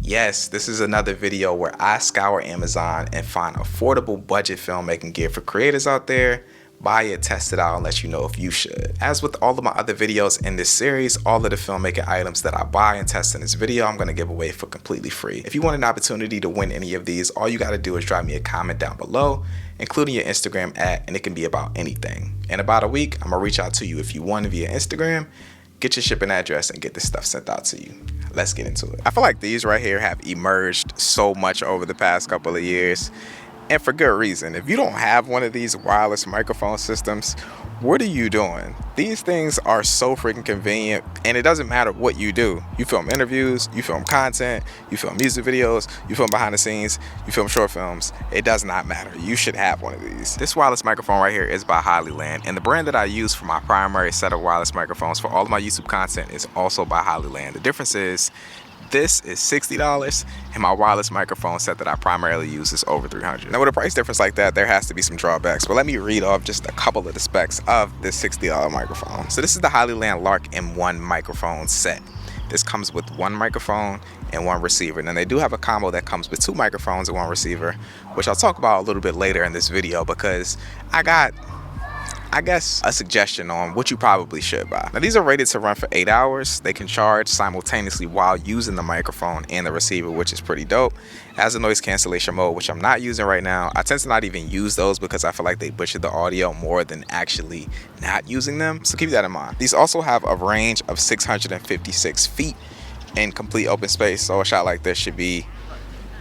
Yes, this is another video where I scour Amazon and find affordable budget filmmaking gear for creators out there. Buy it, test it out, and let you know if you should. As with all of my other videos in this series, all of the filmmaking items that I buy and test in this video, I'm gonna give away for completely free. If you want an opportunity to win any of these, all you gotta do is drop me a comment down below, including your Instagram @ and it can be about anything. In about a week, I'm gonna reach out to you if you won via Instagram, get your shipping address, and get this stuff sent out to you. Let's get into it. I feel like these right here have emerged so much over the past couple of years, and for good reason. If you don't have one of these wireless microphone systems, what are you doing? These things are so freaking convenient, and it doesn't matter what you do. You film interviews, you film content, you film music videos, you film behind the scenes, you film short films. It does not matter. You should have one of these. This wireless microphone right here is by Hollyland, and the brand that I use for my primary set of wireless microphones for all of my YouTube content is also by Hollyland. The difference is this is $60 and my wireless microphone set that I primarily use is over $300. Now with a price difference like that, there has to be some drawbacks, but let me read off just a couple of the specs of this $60 microphone. So this is the Hollyland Lark M1 microphone set. This comes with one microphone and one receiver. And they do have a combo that comes with two microphones and one receiver, which I'll talk about a little bit later in this video because I got a suggestion on what you probably should buy. Now these are rated to run for 8 hours. They can charge simultaneously while using the microphone and the receiver, which is pretty dope. It has a noise cancellation mode, which I'm not using right now. I tend to not even use those because I feel like they butcher the audio more than actually not using them. So keep that in mind. These also have a range of 656 feet in complete open space. So a shot like this should be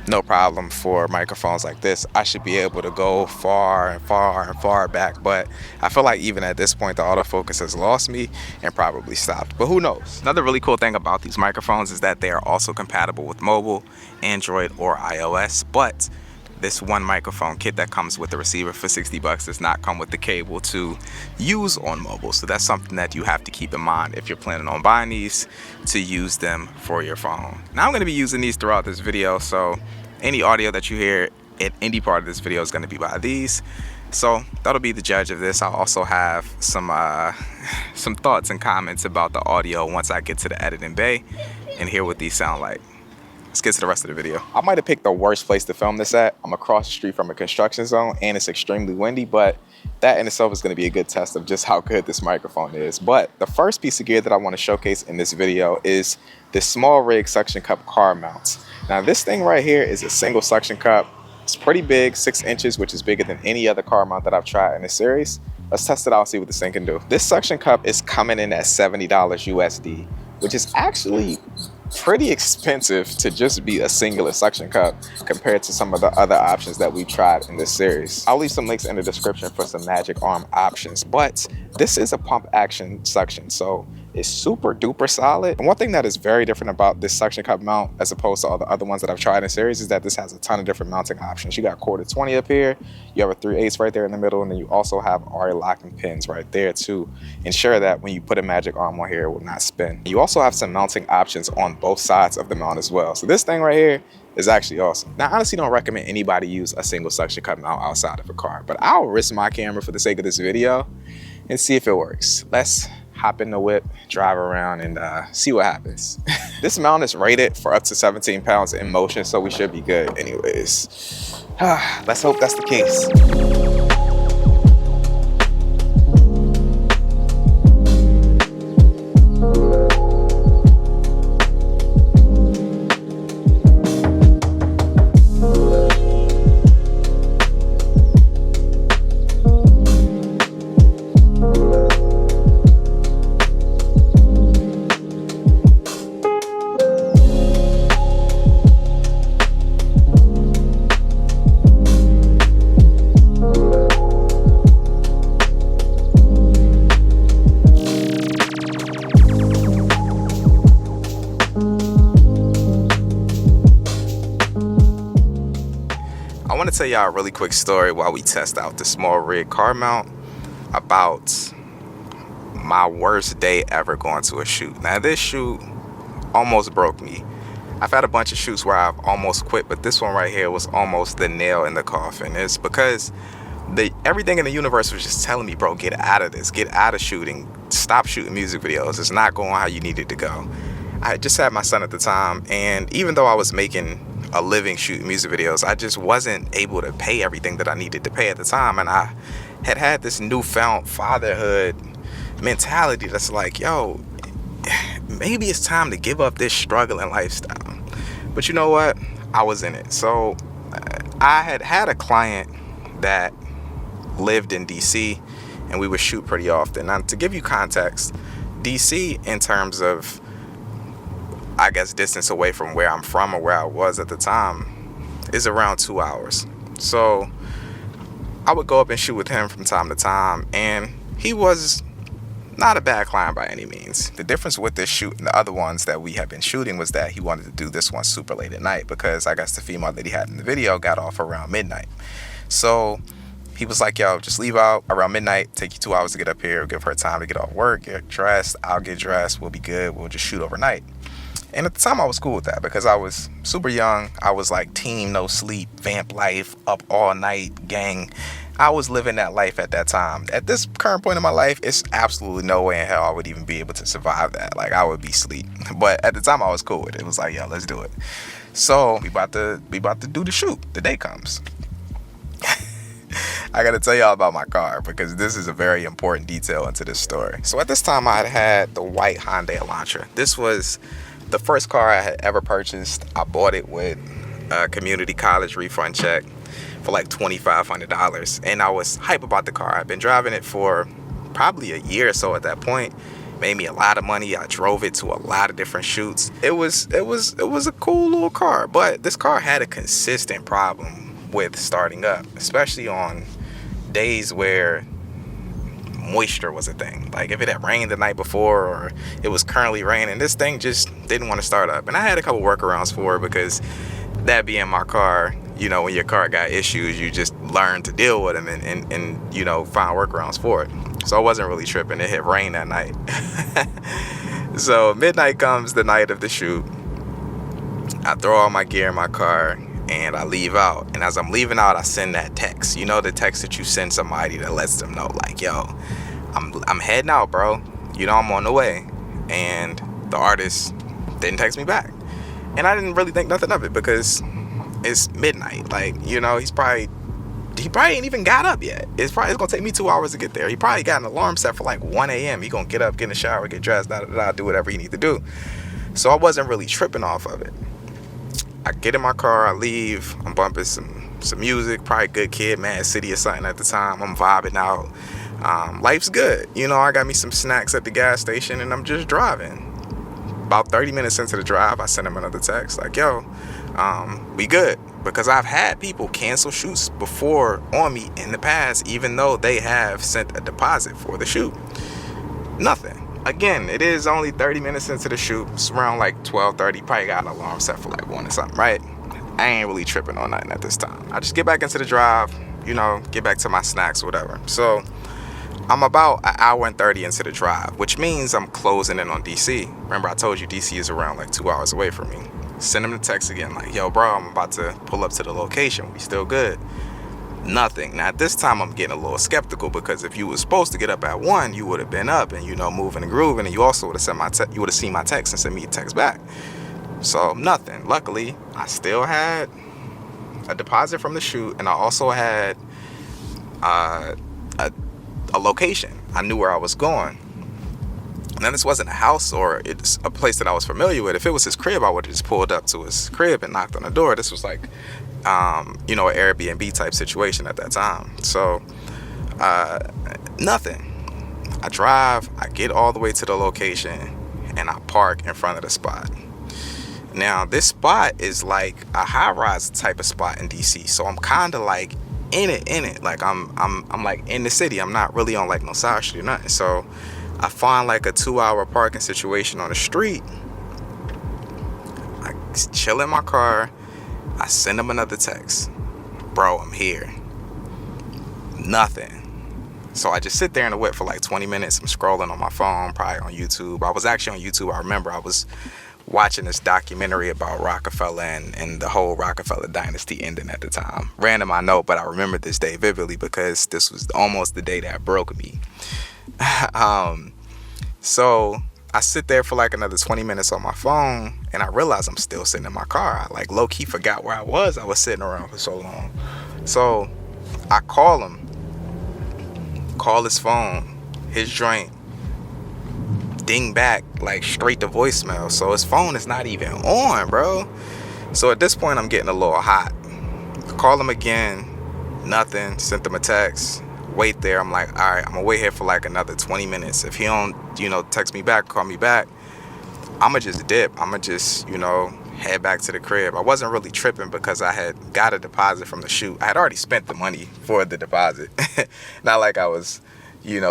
no problem for microphones like this. I should be able to go far and far and far back, but I feel like even at this point the autofocus has lost me and probably stopped, but who knows. Another really cool thing about these microphones is that they are also compatible with mobile, Android, or iOS, but this one microphone kit that comes with the receiver for $60 does not come with the cable to use on mobile. So that's something that you have to keep in mind if you're planning on buying these to use them for your phone. Now I'm going to be using these throughout this video, so any audio that you hear at any part of this video is going to be by these. So that'll be the judge of this. I'll also have some thoughts and comments about the audio once I get to the editing bay and hear what these sound like. Let's get to the rest of the video. I might have picked the worst place to film this at. I'm across the street from a construction zone and it's extremely windy, but that in itself is going to be a good test of just how good this microphone is. But the first piece of gear that I want to showcase in this video is the SmallRig suction cup car mounts. Now this thing right here is a single suction cup. It's pretty big, 6 inches, which is bigger than any other car mount that I've tried in this series. Let's test it out and see what this thing can do. This suction cup is coming in at $70 USD, which is actually pretty expensive to just be a singular suction cup compared to some of the other options that we tried in this series. I'll leave some links in the description for some magic arm options, but this is a pump action suction, so it's super duper solid. And one thing that is very different about this suction cup mount as opposed to all the other ones that I've tried in the series is that this has a ton of different mounting options. You got 1/4 up here, you have a 3/8 right there in the middle, and then you also have RA locking pins right there to ensure that when you put a magic arm on here, it will not spin. You also have some mounting options on both sides of the mount as well. So this thing right here is actually awesome. Now, I honestly don't recommend anybody use a single suction cup mount outside of a car, but I'll risk my camera for the sake of this video and see if it works. Let's hop in the whip, drive around, and see what happens. This mount is rated for up to 17 pounds in motion, so we should be good anyways. Let's hope that's the case. I want to tell y'all a really quick story while we test out the SmallRig car mount about my worst day ever going to a shoot. Now this shoot almost broke me. I've had a bunch of shoots where I've almost quit, but this one right here was almost the nail in the coffin. It's because everything in the universe was just telling me, bro, get out of this, get out of shooting, stop shooting music videos. It's not going how you need it to go. I just had my son at the time, and even though I was making a living shooting music videos, I just wasn't able to pay everything that I needed to pay at the time. And I had this newfound fatherhood mentality that's like, yo, maybe it's time to give up this struggling lifestyle. But you know what? I was in it. So I had a client that lived in DC, and we would shoot pretty often. Now, to give you context, DC, in terms of, I guess, distance away from where I'm from or where I was at the time, is around 2 hours. So I would go up and shoot with him from time to time, and he was not a bad client by any means. The difference with this shoot and the other ones that we have been shooting was that he wanted to do this one super late at night, because I guess the female that he had in the video got off around midnight. So he was like, yo, just leave out around midnight, take you 2 hours to get up here, give her time to get off work, get dressed, I'll get dressed, we'll be good, we'll just shoot overnight. And at the time I was cool with that, because I was super young. I was like team no sleep, vamp life, up all night, gang. I was living that life at that time. At this current point in my life, it's absolutely no way in hell I would even be able to survive that. Like, I would be asleep. But at the time I was cool with it. It was like, yo, let's do it. So we about to do the shoot. The day comes. I gotta tell y'all about my car, because this is a very important detail into this story. So at this time I had the white Hyundai Elantra. This was the first car I had ever purchased. I bought it with a community college refund check for like $2,500, and I was hype about the car. I've been driving it for probably a year or so at that point. Made me a lot of money. I drove it to a lot of different shoots. It was a cool little car, but this car had a consistent problem with starting up, especially on days where moisture was a thing. Like if it had rained the night before or it was currently raining, this thing just didn't want to start up. And I had a couple workarounds for it, because that being my car, you know, when your car got issues, you just learn to deal with them and you know, find workarounds for it. So I wasn't really tripping. It had rained that night. So midnight comes, the night of the shoot. I throw all my gear in my car and I leave out. And as I'm leaving out, I send that text. You know, the text that you send somebody that lets them know, like, yo, I'm heading out, bro. You know, I'm on the way. And the artist didn't text me back. And I didn't really think nothing of it, because it's midnight. Like, you know, he probably ain't even got up yet. It's gonna take me 2 hours to get there. He probably got an alarm set for like 1 a.m. He gonna get up, get in the shower, get dressed, do whatever he need to do. So I wasn't really tripping off of it. I get in my car, I leave, I'm bumping some music, probably Good Kid, Mad City or something at the time. I'm vibing out. Life's good. You know, I got me some snacks at the gas station and I'm just driving. About 30 minutes into the drive, I sent him another text like, yo, we good. Because I've had people cancel shoots before on me in the past, even though they have sent a deposit for the shoot. Nothing. Again, it is only 30 minutes into the shoot. It's around like 12:30. Probably got an alarm set for like 1 or something, right? I ain't really tripping on nothing at this time. I just get back into the drive, you know, get back to my snacks, whatever. So I'm about an hour and 30 into the drive, which means I'm closing in on DC. Remember, I told you DC is around like 2 hours away from me. Send him the text again, like, yo, bro, I'm about to pull up to the location. We still good? Nothing. Now, at this time, I'm getting a little skeptical, because if you were supposed to get up at 1, you would have been up and, you know, moving and grooving, and you also would have you would have seen my text and sent me a text back. So, nothing. Luckily, I still had a deposit from the shoot, and I also had a location. I knew where I was going. Now, this wasn't a house or it's a place that I was familiar with. If it was his crib, I would have just pulled up to his crib and knocked on the door. This was like, you know, an Airbnb type situation at that time. So, nothing. I drive, I get all the way to the location, and I park in front of the spot. Now, this spot is like a high-rise type of spot in DC. So I'm kind of like in it. Like I'm like in the city. I'm not really on like no side street or nothing. So I find like a 2-hour parking situation on the street. I chill in my car. I send him another text. Bro, I'm here. Nothing. So I just sit there in the whip for like 20 minutes. I'm scrolling on my phone, probably on YouTube. I was actually on YouTube. I remember I was watching this documentary about Rockefeller and the whole Rockefeller dynasty ending at the time. Random, I know, but I remember this day vividly because this was almost the day that broke me. So I sit there for like another 20 minutes on my phone, and I realize I'm still sitting in my car. I like low-key forgot where I was sitting around for so long. So I call him, call his phone, his joint ding back like straight to voicemail. So his phone is not even on, bro. So at this point, I'm getting a little hot. I call him again, nothing. Sent him a text. Wait there. I'm like, all right, I'm gonna wait here for like another 20 minutes. If he don't, text me back, call me back, I'ma just dip. I'ma just, head back to the crib. I wasn't really tripping because I had got a deposit from the shoot. I had already spent the money for the deposit. Not like I was,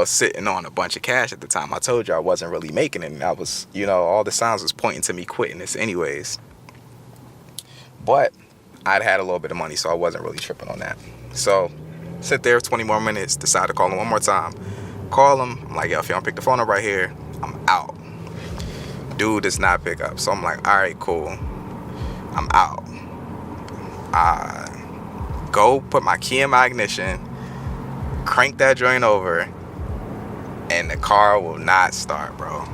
sitting on a bunch of cash at the time. I told you I wasn't really making it, and I was, all the signs was pointing to me quitting this anyways. But I'd had a little bit of money, so I wasn't really tripping on that. So sit there 20 more minutes, decide to call him one more time. Call him. I'm like, yo, if you don't pick the phone up right here, I'm out. Dude does not pick up. So I'm like, all right, cool. I'm out. I go put my key in my ignition, crank that joint over, and the car will not start, bro.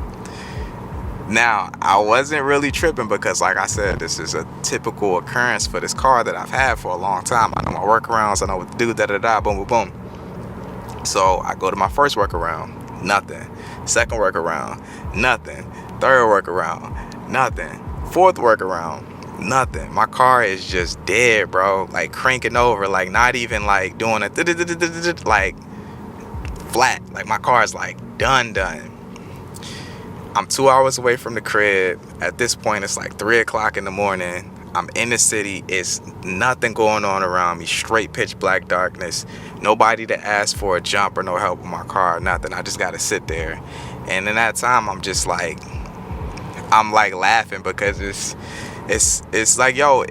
Now, I wasn't really tripping because, like I said, this is a typical occurrence for this car that I've had for a long time. I know my workarounds. I know what to do, da-da-da, boom, boom, boom. So I go to my first workaround, nothing. Second workaround, nothing. Third workaround, nothing. Fourth workaround, nothing. My car is just dead, bro. Like cranking over, like not even like doing a like flat. Like my car is like done. I'm 2 hours away from the crib. At this point, it's like 3 o'clock in the morning. I'm in the city. It's nothing going on around me. Straight pitch black darkness. Nobody to ask for a jump or no help with my car. Nothing. I just got to sit there. And in that time, I'm just like, I'm like laughing because it's like, yo,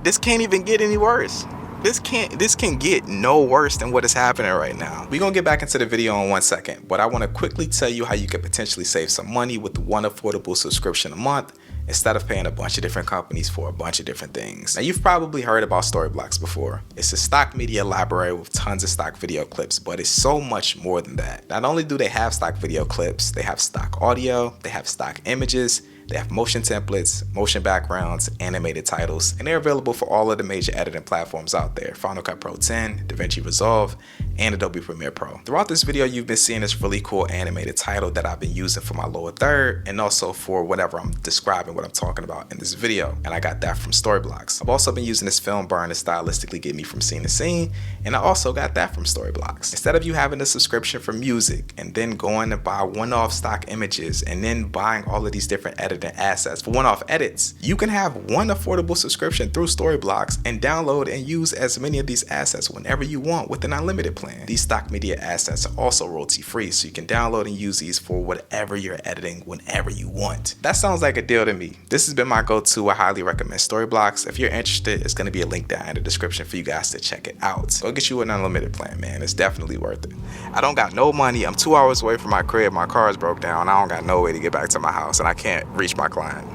this can't even get any worse. This can get no worse than what is happening right now. We're gonna get back into the video in 1 second, but I want to quickly tell you how you can potentially save some money with one affordable subscription a month instead of paying a bunch of different companies for a bunch of different things. Now, you've probably heard about Storyblocks before. It's a stock media library with tons of stock video clips, but it's so much more than that. Not only do they have stock video clips, they have stock audio, they have stock images, they have motion templates, motion backgrounds, animated titles, and they're available for all of the major editing platforms out there: Final Cut Pro 10, DaVinci Resolve, and Adobe Premiere Pro. Throughout this video, you've been seeing this really cool animated title that I've been using for my lower third and also for whatever I'm describing what I'm talking about in this video, and I got that from Storyblocks. I've also been using this film burn to stylistically get me from scene to scene, and I also got that from Storyblocks. Instead of you having a subscription for music and then going to buy one-off stock images and then buying all of these different editing assets for one-off edits, you can have one affordable subscription through Storyblocks and download and use as many of these assets whenever you want with an unlimited plan. These stock media assets are also royalty free, so you can download and use these for whatever you're editing whenever you want. That sounds like a deal to me. This has been my go-to. I highly recommend Storyblocks. If you're interested, it's going to be a link down in the description for you guys to check it out. Go get you an unlimited plan, man. It's definitely worth it. I don't got no money. I'm 2 hours away from my crib. My car is broke down. I don't got no way to get back to my house, and I can't reach my client.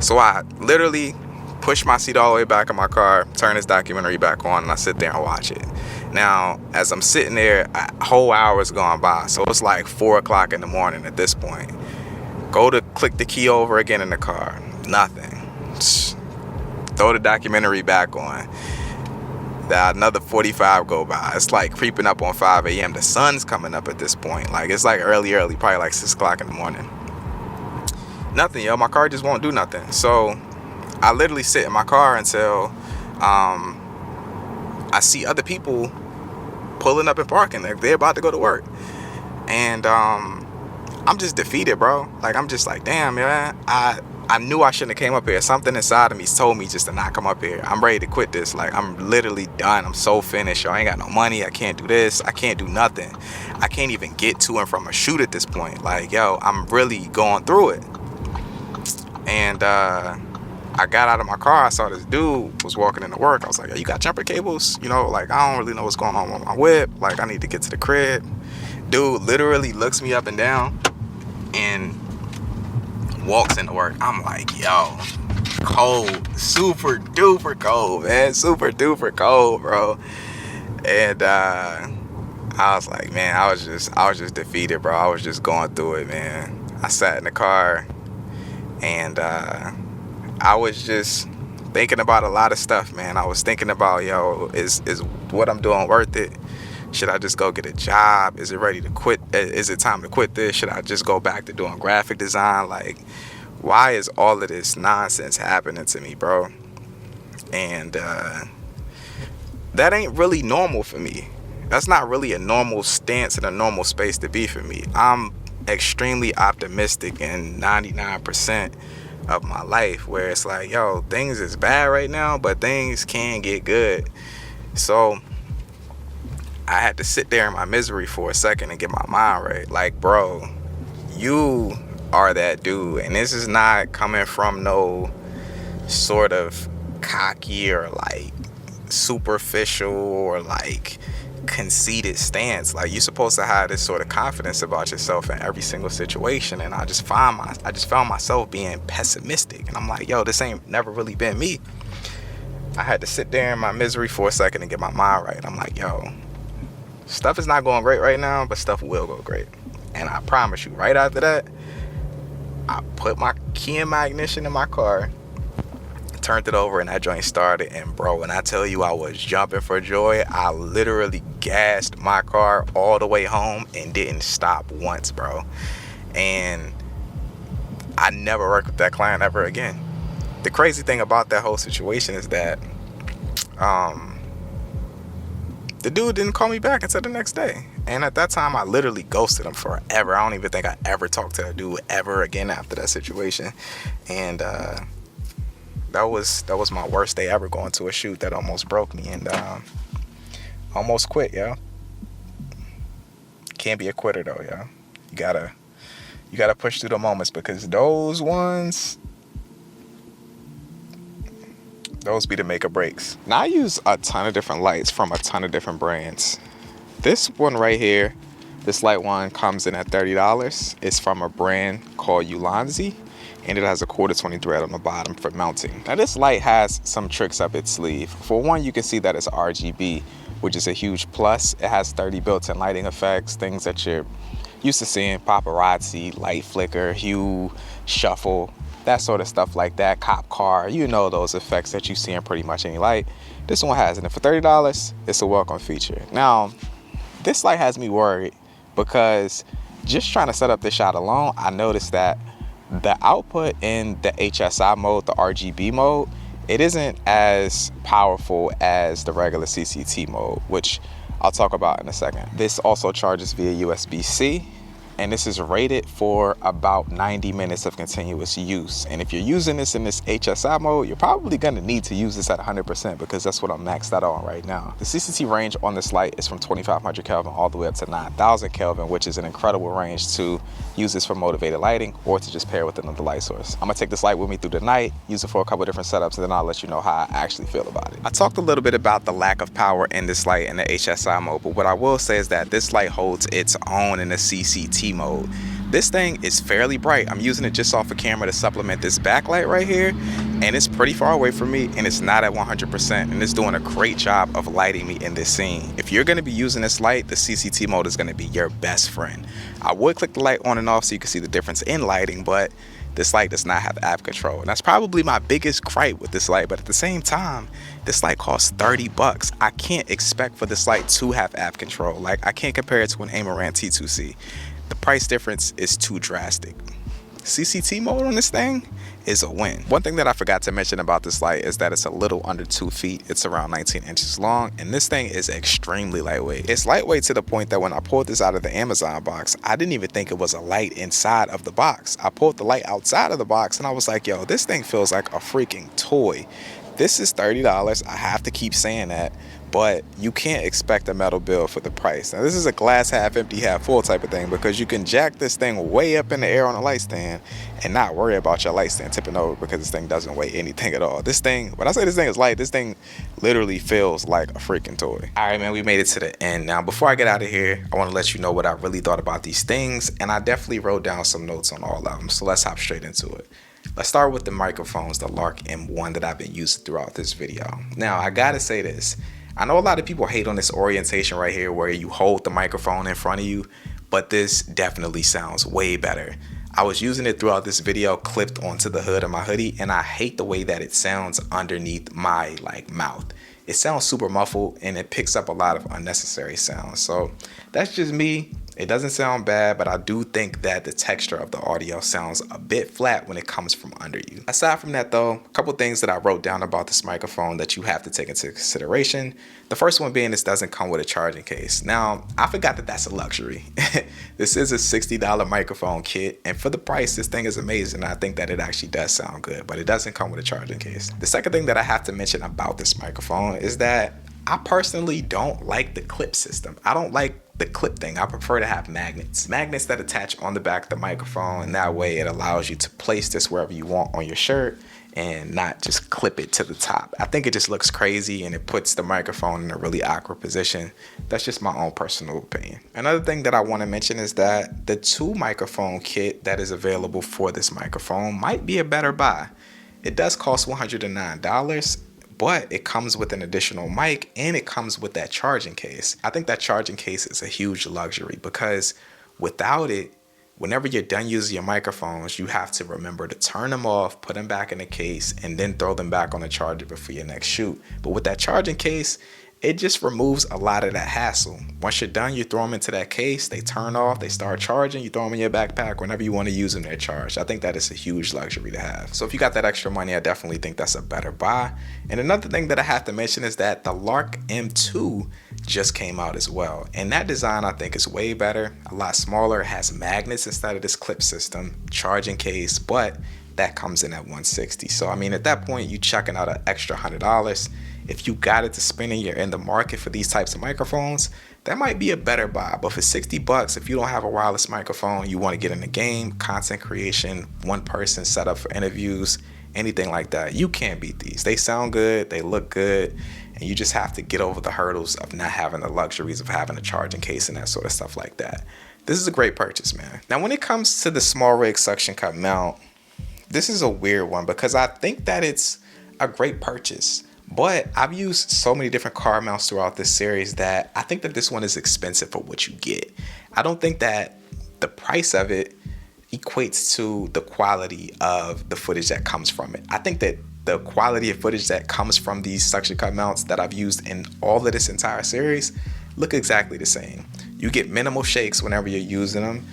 So I literally push my seat all the way back in my car, turn this documentary back on, and I sit there and watch it. Now, as I'm sitting there, a whole hour's gone by, so it's like 4 o'clock in the morning at this point. Go to click the key over again in the car, nothing. Throw the documentary back on. Another 45 go by. It's like creeping up on 5 a.m. The sun's coming up at this point. Like, it's like early, probably like 6 o'clock in the morning. Nothing, yo. My car just won't do nothing. So I literally sit in my car until I see other people pulling up and parking. Like, they're about to go to work. And I'm just defeated, bro. Like, I'm just like, damn, man. I knew I shouldn't have came up here. Something inside of me told me just to not come up here. I'm ready to quit this. Like, I'm literally done. I'm so finished, yo. I ain't got no money. I can't do this. I can't do nothing. I can't even get to and from a shoot at this point. Like, yo, I'm really going through it. And I got out of my car. I saw this dude was walking into work. I was like, yo, you got jumper cables? Like, I don't really know what's going on with my whip. Like, I need to get to the crib. Dude literally looks me up and down and walks into work. I'm like, yo, cold, super duper cold, man, super duper cold, bro. And I was like, man, I was just defeated, bro. I was just going through it, man. I sat in the car and I was just thinking about a lot of stuff, man. I was thinking about, yo, is what I'm doing worth it? Should I just go get a job? Is it ready to quit? Is it time to quit this? Should I just go back to doing graphic design? Like, why is all of this nonsense happening to me, bro? And that ain't really normal for me. That's not really a normal stance and a normal space to be for me. I'm extremely optimistic in 99% of my life, where it's like, yo, things is bad right now, but things can get good. So I had to sit there in my misery for a second and get my mind right. Like, bro, you are that dude, and this is not coming from no sort of cocky or like superficial or like conceited stance. Like, you're supposed to have this sort of confidence about yourself in every single situation, and I just found myself being pessimistic, and I'm like, yo, this ain't never really been me. I had to sit there in my misery for a second and get my mind right. I'm like, yo, stuff is not going great right now, but stuff will go great. And I promise you, right after that, I put my key in my ignition in my car, turned it over, and that joint started. And bro, when I tell you I was jumping for joy, I literally gassed my car all the way home and didn't stop once, bro. And I never worked with that client ever again. The crazy thing about that whole situation is that the dude didn't call me back until the next day. And at that time, I literally ghosted him forever. I don't even think I ever talked to that dude ever again after that situation. And that was my worst day ever, going to a shoot that almost broke me, and almost quit, yo. Can't be a quitter though, yo. You gotta push through the moments, because those be the make or breaks. Now, I use a ton of different lights from a ton of different brands. This one right here, this light one, comes in at $30. It's from a brand called Ulanzi, and it has a 1/4-20 thread on the bottom for mounting. Now, this light has some tricks up its sleeve. For one, you can see that it's RGB, which is a huge plus. It has 30 built-in lighting effects, things that you're used to seeing: paparazzi, light flicker, hue, shuffle, that sort of stuff like that, cop car, you know, those effects that you see in pretty much any light. This one has it, and for $30, it's a welcome feature. Now, this light has me worried, because just trying to set up this shot alone, I noticed that the output in the HSI mode, the RGB mode, it isn't as powerful as the regular CCT mode, which I'll talk about in a second. This also charges via USB-C, and this is rated for about 90 minutes of continuous use. And if you're using this in this HSI mode, you're probably gonna need to use this at 100%, because that's what I'm maxed out on right now. The CCT range on this light is from 2500 Kelvin all the way up to 9000 Kelvin, which is an incredible range to use this for motivated lighting or to just pair with another light source. I'm gonna take this light with me through the night, use it for a couple different setups, and then I'll let you know how I actually feel about it. I talked a little bit about the lack of power in this light in the HSI mode, but what I will say is that this light holds its own in the CCT mode. This thing is fairly bright. I'm using it just off a camera to supplement this backlight right here, and it's pretty far away from me, and it's not at 100%, and it's doing a great job of lighting me in this scene. If you're going to be using this light, the CCT mode is going to be your best friend. I would click the light on and off so you can see the difference in lighting, but this light does not have app control, and that's probably my biggest gripe with this light. But at the same time, this light costs $30. I can't expect for this light to have app control. Like, I can't compare it to an Amaran T2C. The price difference is too drastic. CCT mode on this thing is a win. One thing that I forgot to mention about this light is that it's a little under 2 feet. It's around 19 inches long, and this thing is extremely lightweight. It's lightweight to the point that when I pulled this out of the Amazon box, I didn't even think it was a light inside of the box. I pulled the light outside of the box, and I was like, yo, this thing feels like a freaking toy. This is $30. I have to keep saying that, but you can't expect a metal bill for the price. Now, this is a glass half empty, half full type of thing, because you can jack this thing way up in the air on a light stand and not worry about your light stand tipping over, because this thing doesn't weigh anything at all. This thing, when I say this thing is light, this thing literally feels like a freaking toy. All right, man, we made it to the end. Now, before I get out of here, I want to let you know what I really thought about these things, and I definitely wrote down some notes on all of them, so let's hop straight into it. Let's start with the microphones, the Lark M1 that I've been using throughout this video. Now, I gotta say this. I know a lot of people hate on this orientation right here where you hold the microphone in front of you, but this definitely sounds way better. I was using it throughout this video clipped onto the hood of my hoodie, and I hate the way that it sounds underneath my mouth. It sounds super muffled and it picks up a lot of unnecessary sounds. So that's just me. It doesn't sound bad, but I do think that the texture of the audio sounds a bit flat when it comes from under you. Aside from that though, a couple things that I wrote down about this microphone that you have to take into consideration. The first one being this doesn't come with a charging case. Now, I forgot that that's a luxury. This is a $60 microphone kit, and for the price, this thing is amazing. I think that it actually does sound good, but it doesn't come with a charging case. The second thing that I have to mention about this microphone is that I personally don't like the clip system. I don't like the clip thing. I prefer to have magnets that attach on the back of the microphone, and that way it allows you to place this wherever you want on your shirt and not just clip it to the top. I think it just looks crazy and it puts the microphone in a really awkward position. That's just my own personal opinion. Another thing that I want to mention is that the 2 microphone kit that is available for this microphone might be a better buy. It does cost $109, but it comes with an additional mic and it comes with that charging case. I think that charging case is a huge luxury because without it, whenever you're done using your microphones, you have to remember to turn them off, put them back in the case, and then throw them back on the charger before your next shoot. But with that charging case, it just removes a lot of that hassle. Once you're done, you throw them into that case, they turn off, they start charging, you throw them in your backpack. Whenever you want to use them, they're charged. I think that is a huge luxury to have. So if you got that extra money, I definitely think that's a better buy. And another thing that I have to mention is that the Lark M2 just came out as well. And that design I think is way better, a lot smaller, it has magnets instead of this clip system, charging case, but that comes in at $160. So I mean, at that point, you chucking out an extra $100. If you got it to spend and you're in the market for these types of microphones, that might be a better buy. But for $60, if you don't have a wireless microphone, you want to get in the game, content creation, one person setup for interviews, anything like that, you can't beat these. They sound good, they look good, and you just have to get over the hurdles of not having the luxuries of having a charging case and that sort of stuff like that. This is a great purchase, man. Now, when it comes to the SmallRig suction cup mount, this is a weird one because I think that it's a great purchase. But I've used so many different car mounts throughout this series that I think that this one is expensive for what you get. I don't think that the price of it equates to the quality of the footage that comes from it. I think that the quality of footage that comes from these suction cup mounts that I've used in all of this entire series look exactly the same. You get minimal shakes whenever you're using them.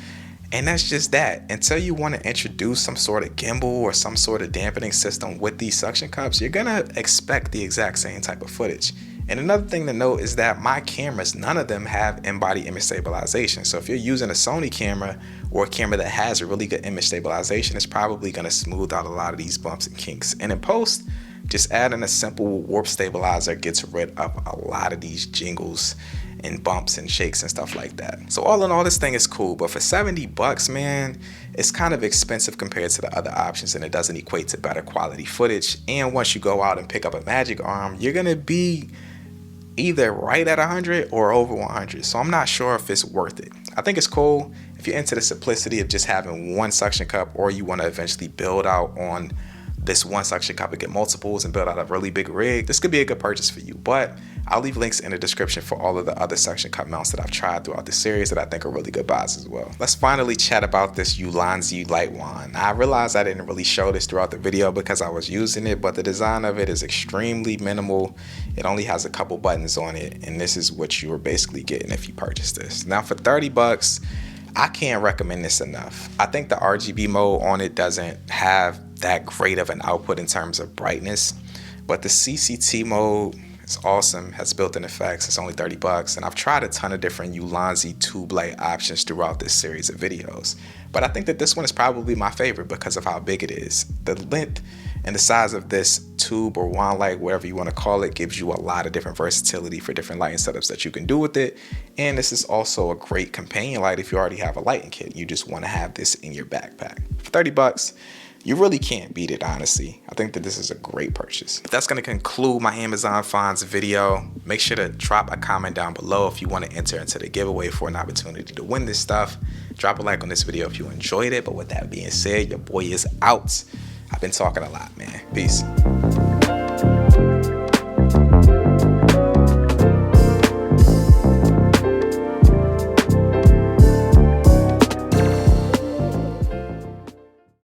And that's just that. Until you want to introduce some sort of gimbal or some sort of dampening system with these suction cups, you're gonna expect the exact same type of footage. And another thing to note is that my cameras, none of them have in-body image stabilization. So if you're using a Sony camera or a camera that has a really good image stabilization, it's probably gonna smooth out a lot of these bumps and kinks. And in post, just adding a simple warp stabilizer gets rid of a lot of these jingles and bumps and shakes and stuff like that. So all in all, this thing is cool, but for $70, man, it's kind of expensive compared to the other options, and it doesn't equate to better quality footage. And once you go out and pick up a Magic Arm, you're gonna be either right at 100 or over 100. So I'm not sure if it's worth it. I think it's cool if you're into the simplicity of just having one suction cup, or you want to eventually build out on this one suction cup and get multiples and build out a really big rig. This could be a good purchase for you, but I'll leave links in the description for all of the other suction cup mounts that I've tried throughout the series that I think are really good buys as well. Let's finally chat about this Ulanzi light wand. I realized I didn't really show this throughout the video because I was using it, but the design of it is extremely minimal. It only has a couple buttons on it, and this is what you are basically getting if you purchase this. Now for $30, I can't recommend this enough. I think the RGB mode on it doesn't have that great of an output in terms of brightness, but the CCT mode is awesome, has built-in effects. It's only $30, and I've tried a ton of different Ulanzi tube light options throughout this series of videos, but I think that this one is probably my favorite because of how big it is. The length and the size of this tube or wand light, whatever you want to call it, gives you a lot of different versatility for different lighting setups that you can do with it. And this is also a great companion light if you already have a lighting kit. You just want to have this in your backpack. For $30, you really can't beat it, honestly. I think that this is a great purchase. But that's gonna conclude my Amazon finds video. Make sure to drop a comment down below if you want to enter into the giveaway for an opportunity to win this stuff. Drop a like on this video if you enjoyed it. But with that being said, your boy is out. I've been talking a lot, man. Peace.